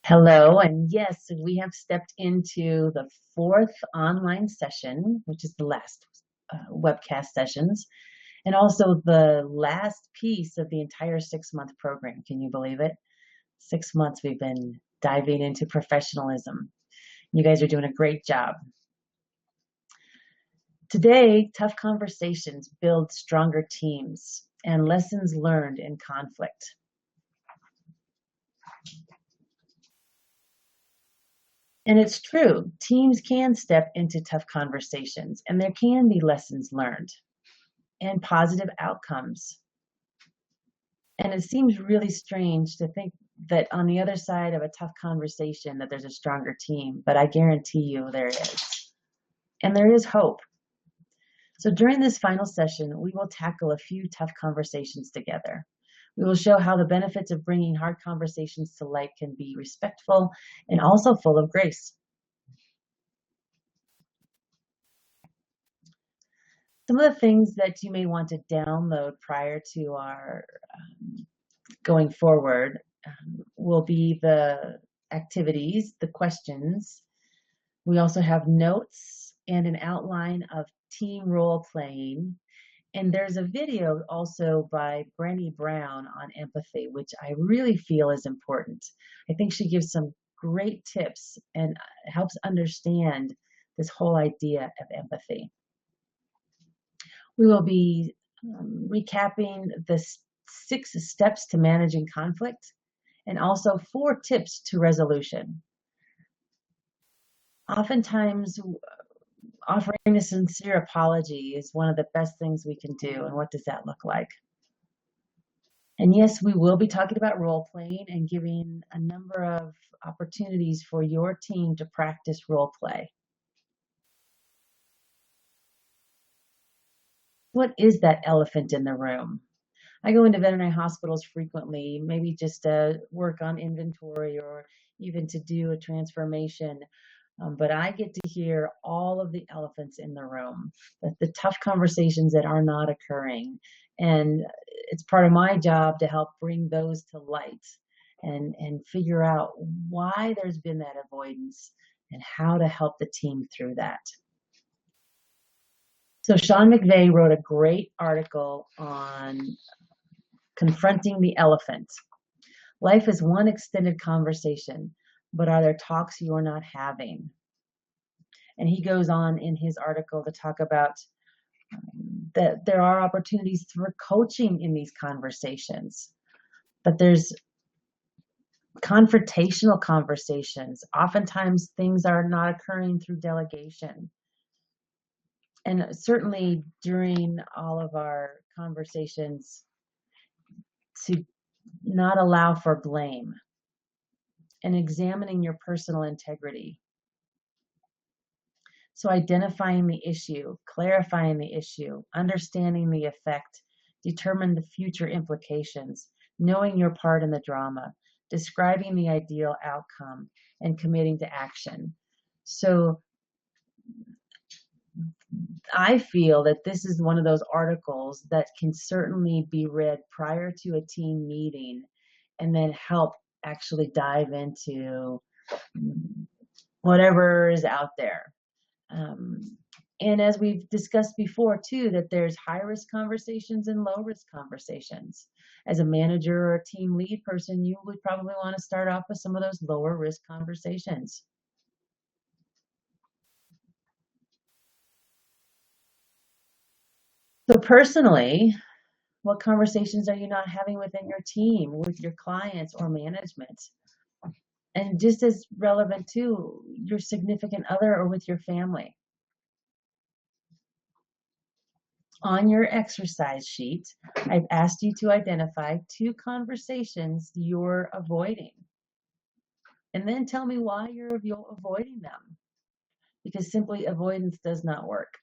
Hello, and yes, we have stepped into the fourth online session, which is the last webcast sessions, and also the last piece of the entire 6-month program. Can you believe it? 6 months we've been diving into professionalism. You guys are doing a great job. Today, tough conversations build stronger teams and lessons learned in conflict. And it's true, teams can step into tough conversations and there can be lessons learned and positive outcomes. And it seems really strange to think that on the other side of a tough conversation that there's a stronger team, but I guarantee you there is. And there is hope. So during this final session, we will tackle a few tough conversations together. We will show how the benefits of bringing hard conversations to light can be respectful and also full of grace. Some of the things that you may want to download prior to our going forward will be the activities, the questions. We also have notes and an outline of team role playing. And there's a video also by Brené Brown on empathy, which I really feel is important. I think she gives some great tips and helps understand this whole idea of empathy. We will be recapping the 6 steps to managing conflict and also 4 tips to resolution. Oftentimes, offering a sincere apology is one of the best things we can do. And what does that look like? And yes, we will be talking about role playing and giving a number of opportunities for your team to practice role play. What is that elephant in the room? I go into veterinary hospitals frequently, maybe just to work on inventory or even to do a transformation. But I get to hear all of the elephants in the room, the tough conversations that are not occurring. And it's part of my job to help bring those to light and figure out why there's been that avoidance and how to help the team through that. So Sean McVeigh wrote a great article on confronting the elephant. Life is one extended conversation, but are there talks you're not having? And he goes on in his article to talk about that there are opportunities for coaching in these conversations, but there's confrontational conversations. Oftentimes things are not occurring through delegation. And certainly during all of our conversations, to not allow for blame and examining your personal integrity. So identifying the issue, clarifying the issue, understanding the effect, determine the future implications, knowing your part in the drama, describing the ideal outcome, and committing to action. So I feel that this is one of those articles that can certainly be read prior to a team meeting and then help actually dive into whatever is out there. And as we've discussed before too, that there's high risk conversations and low risk conversations. As a manager or a team lead person, you would probably want to start off with some of those lower risk conversations. So personally, what conversations are you not having within your team, with your clients or management? And just as relevant to your significant other or with your family. On your exercise sheet, I've asked you to identify 2 conversations you're avoiding. And then tell me why you're avoiding them. Because simply avoidance does not work.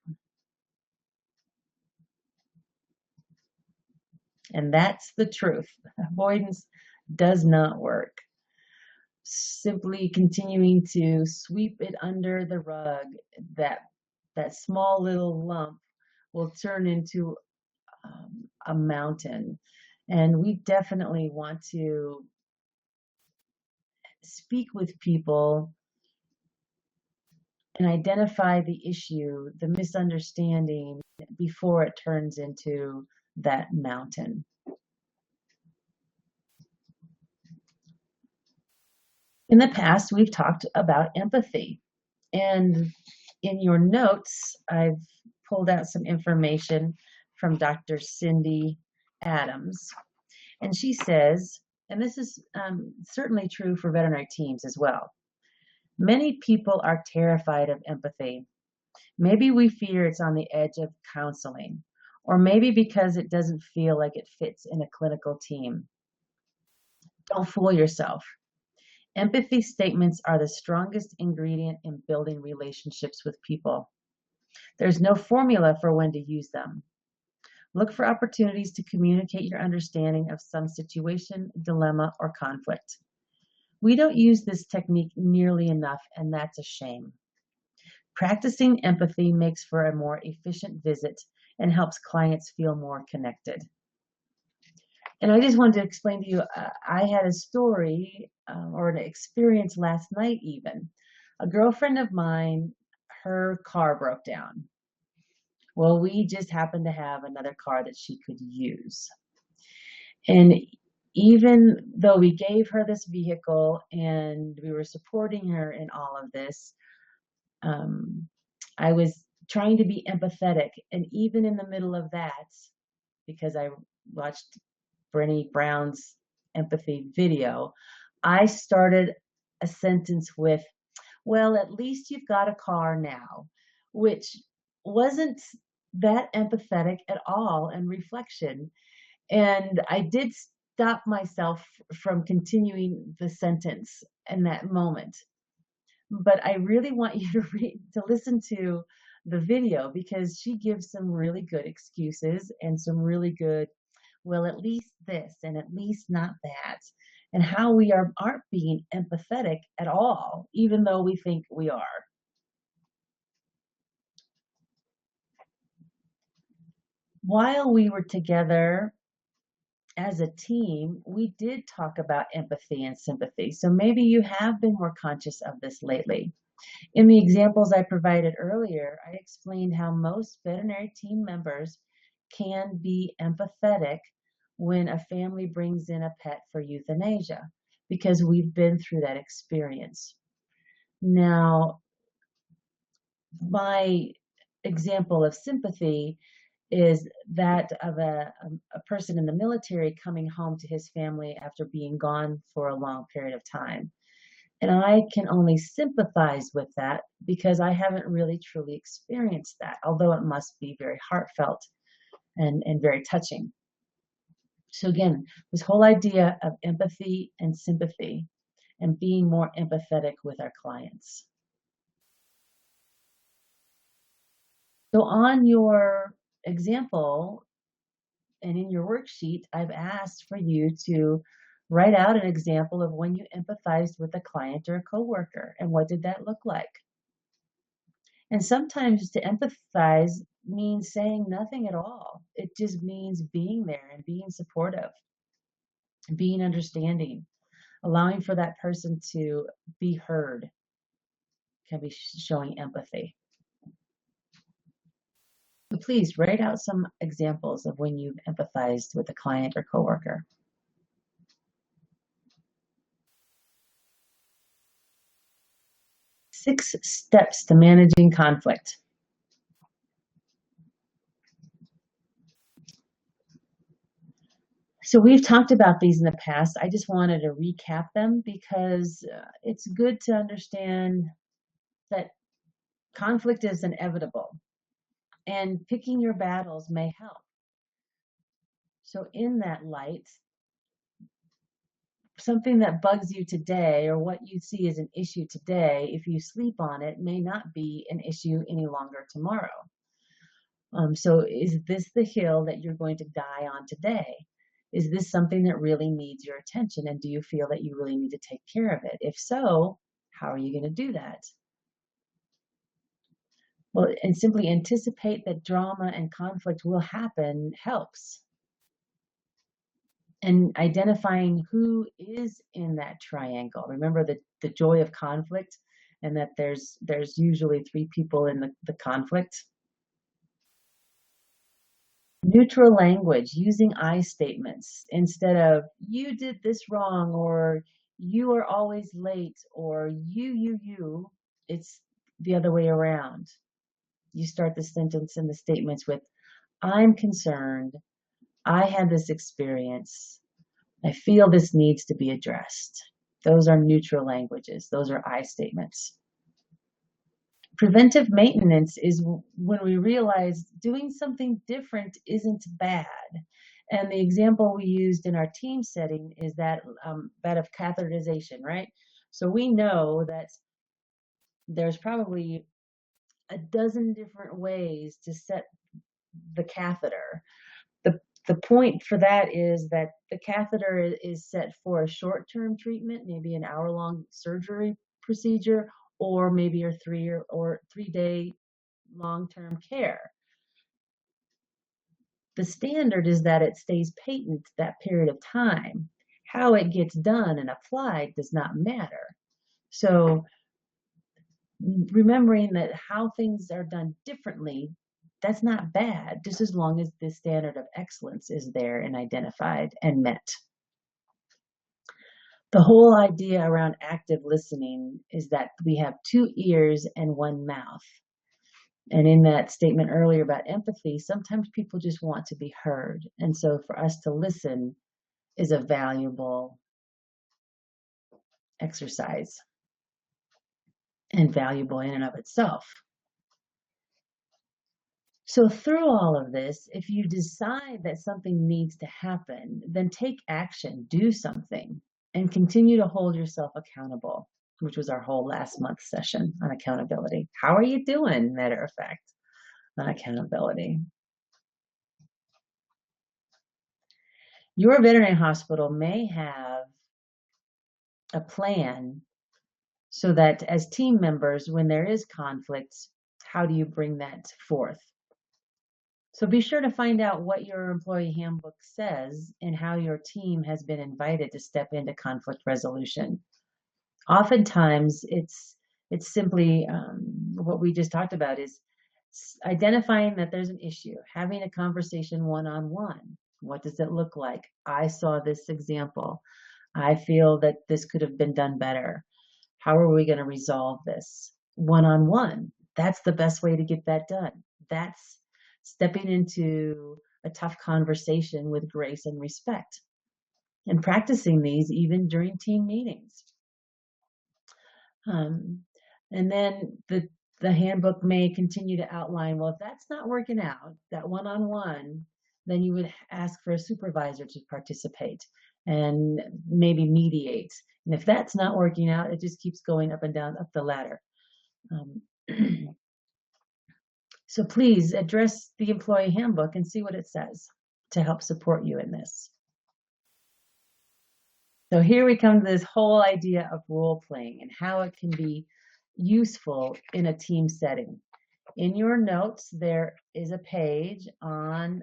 And that's the truth. Avoidance does not work. Simply continuing to sweep it under the rug, that small little lump will turn into a mountain. And we definitely want to speak with people and identify the issue, the misunderstanding, before it turns into that mountain. In the past, we've talked about empathy. And in your notes, I've pulled out some information from Dr. Cindy Adams. And she says, and this is certainly true for veterinary teams as well, many people are terrified of empathy. Maybe we fear it's on the edge of counseling, or maybe because it doesn't feel like it fits in a clinical team. Don't fool yourself. Empathy statements are the strongest ingredient in building relationships with people. There's no formula for when to use them. Look for opportunities to communicate your understanding of some situation, dilemma, or conflict. We don't use this technique nearly enough, and that's a shame. Practicing empathy makes for a more efficient visit and helps clients feel more connected. And I just wanted to explain to you, I had a story or an experience last night even. A girlfriend of mine, her car broke down. Well, we just happened to have another car that she could use. And even though we gave her this vehicle and we were supporting her in all of this, I was trying to be empathetic. And even in the middle of that, because I watched Brené Brown's empathy video, I started a sentence with, well, at least you've got a car now, which wasn't that empathetic at all in reflection. And I did stop myself from continuing the sentence in that moment. But I really want you to listen to the video, because she gives some really good excuses and some really good, well, at least this and at least not that, and how we aren't being empathetic at all, even though we think we are. While we were together as a team, we did talk about empathy and sympathy. So maybe you have been more conscious of this lately. In the examples I provided earlier, I explained how most veterinary team members can be empathetic when a family brings in a pet for euthanasia, because we've been through that experience. Now, my example of sympathy is that of a person in the military coming home to his family after being gone for a long period of time. And I can only sympathize with that because I haven't really truly experienced that, although it must be very heartfelt and very touching. So again, this whole idea of empathy and sympathy and being more empathetic with our clients. So on your example and in your worksheet, I've asked for you to write out an example of when you empathized with a client or a coworker, and what did that look like? And sometimes to empathize means saying nothing at all. It just means being there and being supportive, being understanding, allowing for that person to be heard can be showing empathy. So please write out some examples of when you've empathized with a client or coworker. Six steps to managing conflict. So we've talked about these in the past. I just wanted to recap them because it's good to understand that conflict is inevitable and picking your battles may help. So in that light, something that bugs you today or what you see as an issue today, if you sleep on it, may not be an issue any longer tomorrow. So is this the hill that you're going to die on today? Is this something that really needs your attention? And do you feel that you really need to take care of it? If so, how are you going to do that? Well, and simply anticipate that drama and conflict will happen helps. and identifying who is in that triangle. Remember the joy of conflict, and that there's usually three people in the conflict. Neutral language, using I statements instead of you did this wrong, or you are always late, or you. It's the other way around. You start the sentence and the statements with, I'm concerned, I had this experience, I feel this needs to be addressed. Those are neutral languages. Those are I statements. Preventive maintenance is when we realize doing something different isn't bad. And the example we used in our team setting is that of catheterization, right? So we know that there's probably a dozen different ways to set the catheter. The point for that is that the catheter is set for a short-term treatment, maybe an hour-long surgery procedure, or maybe a 3-day long-term care. The standard is that it stays patent that period of time. How it gets done and applied does not matter. So remembering that how things are done differently, that's not bad, just as long as the standard of excellence is there and identified and met. The whole idea around active listening is that we have 2 ears and 1 mouth. And in that statement earlier about empathy, sometimes people just want to be heard. And so for us to listen is a valuable exercise and valuable in and of itself. So through all of this, if you decide that something needs to happen, then take action, do something, and continue to hold yourself accountable, which was our whole last month session on accountability. How are you doing, matter of fact, on accountability? Your veterinary hospital may have a plan so that as team members, when there is conflict, how do you bring that forth? So be sure to find out what your employee handbook says and how your team has been invited to step into conflict resolution. Oftentimes, it's simply what we just talked about is identifying that there's an issue, having a conversation one-on-one. What does it look like? I saw this example. I feel that this could have been done better. How are we going to resolve this? One-on-one. That's the best way to get that done. That's stepping into a tough conversation with grace and respect, and practicing these even during team meetings. And then the handbook may continue to outline, well, if that's not working out, that one-on-one, then you would ask for a supervisor to participate and maybe mediate. And if that's not working out, it just keeps going up and down, up the ladder. So please address the employee handbook and see what it says to help support you in this. So here we come to this whole idea of role playing and how it can be useful in a team setting. In your notes, there is a page on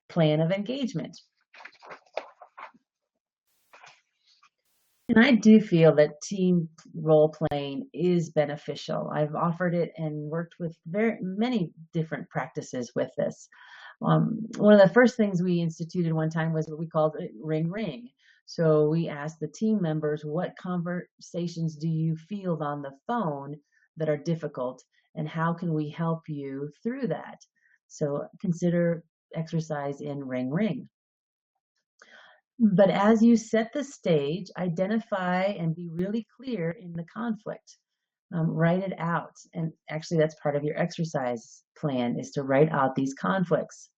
plan of engagement. And I do feel that team role playing is beneficial. I've offered it and worked with many different practices with this. One of the first things we instituted one time was what we called ring ring. So we asked the team members, what conversations do you field on the phone that are difficult, and how can we help you through that? So consider exercise in ring ring. But as you set the stage, identify and be really clear in the conflict. Write it out. And actually, that's part of your exercise plan, is to write out these conflicts.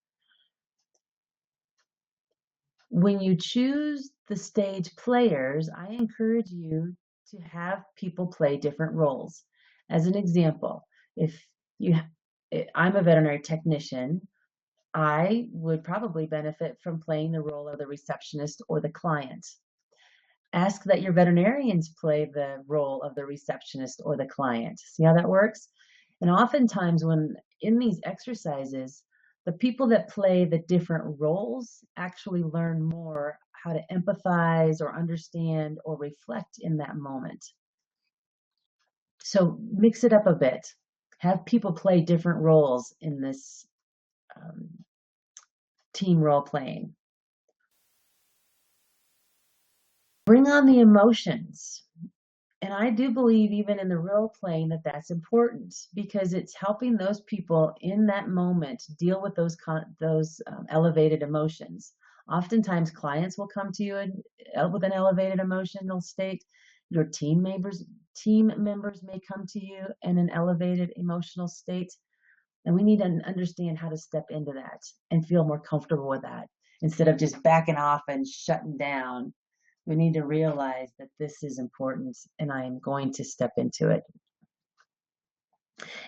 When you choose the stage players, I encourage you to have people play different roles. As an example, if I'm a veterinary technician, I would probably benefit from playing the role of the receptionist or the client. Ask that your veterinarians play the role of the receptionist or the client. See how that works? And oftentimes when in these exercises, The people that play the different roles actually learn more how to empathize or understand or reflect in that moment. So mix it up a bit. Have people play different roles in this team role playing. Bring on the emotions. And I do believe even in the role playing that that's important because it's helping those people in that moment deal with those elevated emotions. Oftentimes clients will come to you with an elevated emotional state. Your team members may come to you in an elevated emotional state. And we need to understand how to step into that and feel more comfortable with that instead of just backing off and shutting down. We need to realize that this is important and I am going to step into it.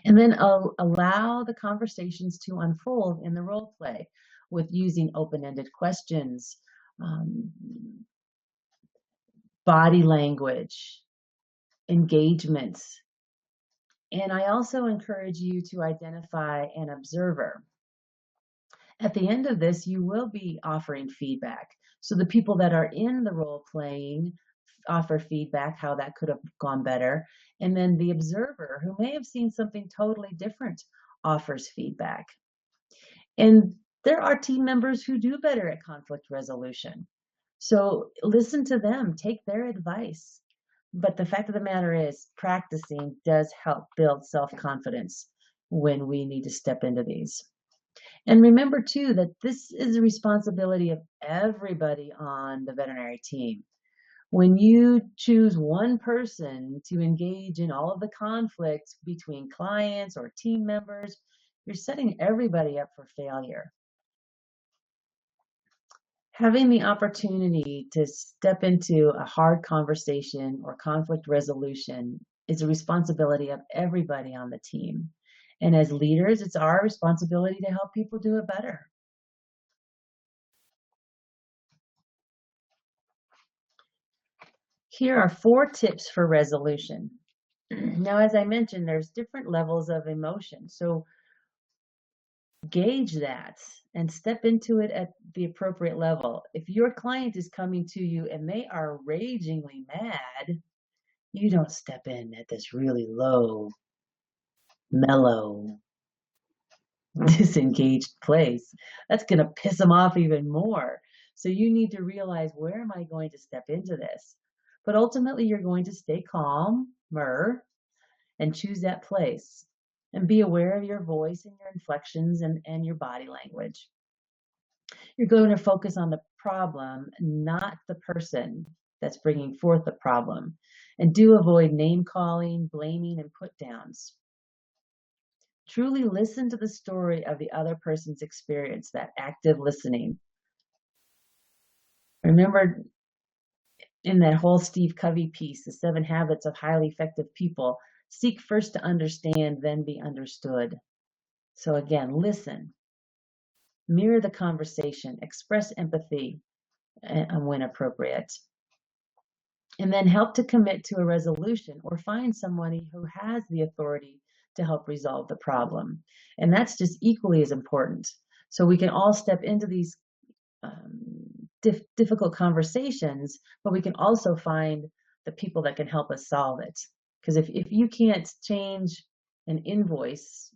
And then allow the conversations to unfold in the role play with using open-ended questions, body language, engagements. And I also encourage you to identify an observer. At the end of this, you will be offering feedback. So the people that are in the role playing offer feedback, how that could have gone better. And then the observer, who may have seen something totally different, offers feedback. And there are team members who do better at conflict resolution. So listen to them, take their advice. But the fact of the matter is, practicing does help build self-confidence when we need to step into these. And remember too that this is a responsibility of everybody on the veterinary team. When you choose one person to engage in all of the conflicts between clients or team members, you're setting everybody up for failure. Having the opportunity to step into a hard conversation or conflict resolution is a responsibility of everybody on the team. And as leaders, it's our responsibility to help people do it better. Here are 4 tips for resolution. Now, as I mentioned, there's different levels of emotion. So gauge that and step into it at the appropriate level. If your client is coming to you and they are ragingly mad, you don't step in at this really low, mellow, disengaged place. That's going to piss them off even more. So you need to realize, where am I going to step into this? But ultimately, you're going to stay calmer and choose that place. And be aware of your voice and your inflections and your body language. You're going to focus on the problem, not the person that's bringing forth the problem. And do avoid name calling, blaming, and put downs. Truly listen to the story of the other person's experience, that active listening. Remember in that whole Steve Covey piece, The 7 Habits of Highly Effective People, seek first to understand, then be understood. So again, listen, mirror the conversation, express empathy when appropriate, and then help to commit to a resolution or find somebody who has the authority to help resolve the problem. And that's just equally as important. So we can all step into these difficult conversations, but we can also find the people that can help us solve it. Because if you can't change an invoice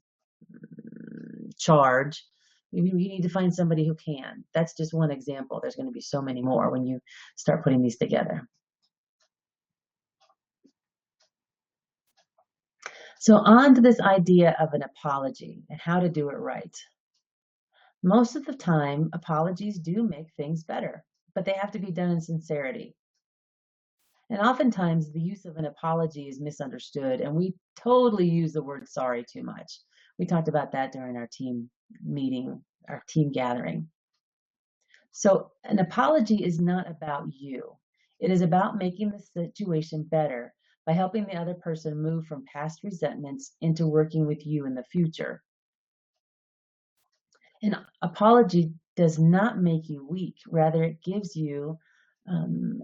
charge, you need to find somebody who can. That's just one example. There's going to be so many more when you start putting these together. So on to this idea of an apology and how to do it right. Most of the time, apologies do make things better, but they have to be done in sincerity. And oftentimes, the use of an apology is misunderstood, and we totally use the word sorry too much. We talked about that during our team meeting, our team gathering. So an apology is not about you. It is about making the situation better by helping the other person move from past resentments into working with you in the future. An apology does not make you weak. Rather, it gives you,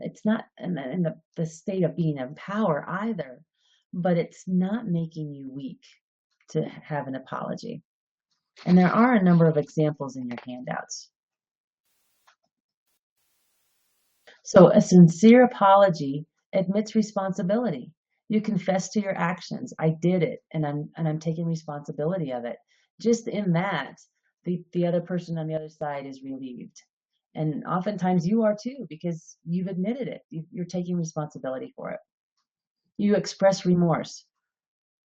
it's not in the state of being in power either, but it's not making you weak to have an apology. And there are a number of examples in your handouts. So a sincere apology admits responsibility. You confess to your actions. I did it, and I'm taking responsibility of it. Just in that, the other person on the other side is relieved. And oftentimes you are too, because you've admitted it. You're taking responsibility for it. You express remorse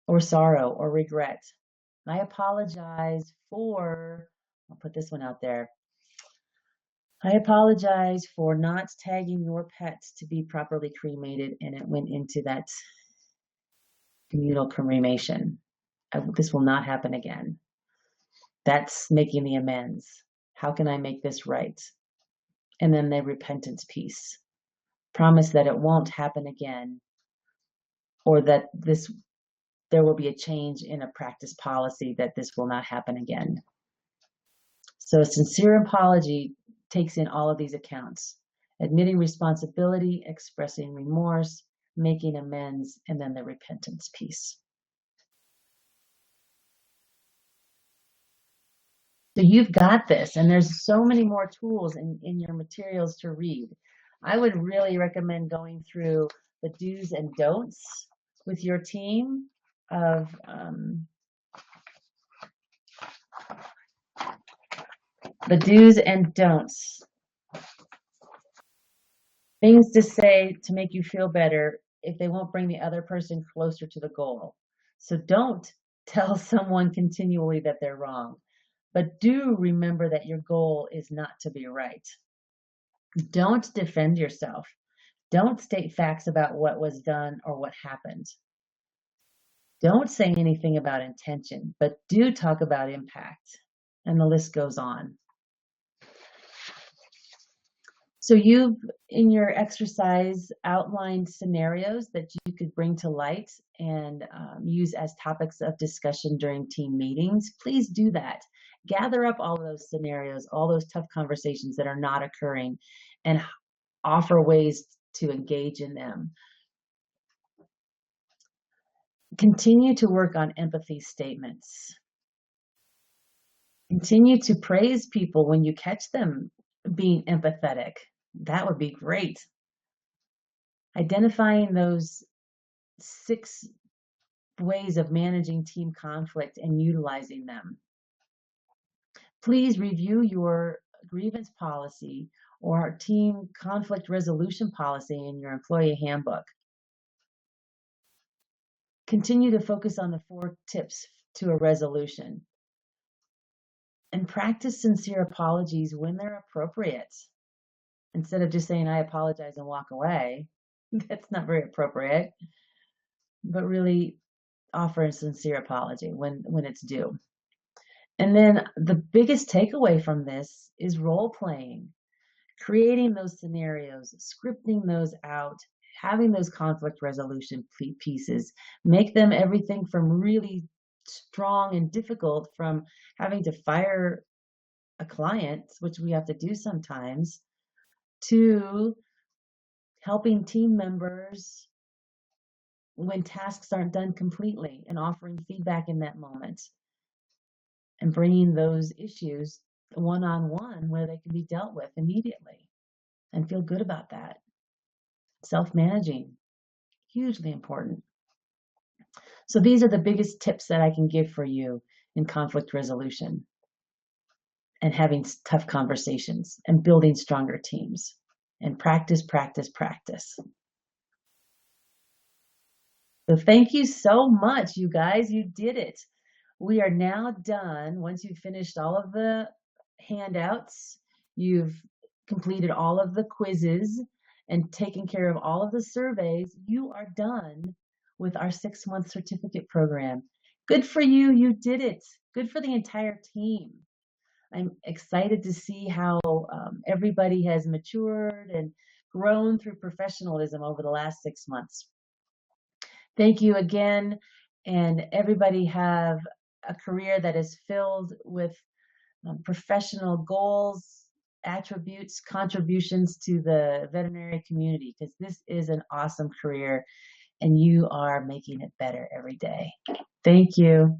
or sorrow or regret. I apologize for, I'll put this one out there. I apologize for not tagging your pet to be properly cremated, and it went into that communal cremation. This will not happen again. That's making the amends. How can I make this right? And then the repentance piece. Promise that it won't happen again, or that there will be a change in a practice policy that this will not happen again. So a sincere apology takes in all of these accounts: admitting responsibility, expressing remorse, making amends, and then the repentance piece. So you've got this, and there's so many more tools in your materials to read. I would really recommend going through the do's and don'ts with your team of the do's and don'ts. Things to say to make you feel better if they won't bring the other person closer to the goal. So don't tell someone continually that they're wrong, but do remember that your goal is not to be right. Don't defend yourself. Don't state facts about what was done or what happened. Don't say anything about intention, but do talk about impact. And the list goes on. So you've, in your exercise, outlined scenarios that you could bring to light and use as topics of discussion during team meetings. Please do that. Gather up all of those scenarios, all those tough conversations that are not occurring, and offer ways to engage in them. Continue to work on empathy statements. Continue to praise people when you catch them being empathetic. That would be great. Identifying those 6 ways of managing team conflict and utilizing them. Please review your grievance policy or team conflict resolution policy in your employee handbook. Continue to focus on the 4 tips to a resolution. And practice sincere apologies when they're appropriate. Instead of just saying, I apologize and walk away. That's not very appropriate. But really offer a sincere apology when it's due. And then the biggest takeaway from this is role playing, creating those scenarios, scripting those out, having those conflict resolution pieces, make them everything from really strong and difficult, from having to fire a client, which we have to do sometimes, to helping team members when tasks aren't done completely and offering feedback in that moment and bringing those issues one-on-one where they can be dealt with immediately and feel good about that. Self-managing, hugely important. So these are the biggest tips that I can give for you in conflict resolution and having tough conversations and building stronger teams. And practice, practice, practice. So thank you so much, you guys. You did it. We are now done. Once you've finished all of the handouts, you've completed all of the quizzes and taken care of all of the surveys, you are done with our 6-month certificate program. Good for you. You did it. Good for the entire team. I'm excited to see how everybody has matured and grown through professionalism over the last 6 months. Thank you again, and everybody have a career that is filled with professional goals, attributes, contributions to the veterinary community, because this is an awesome career and you are making it better every day. Thank you.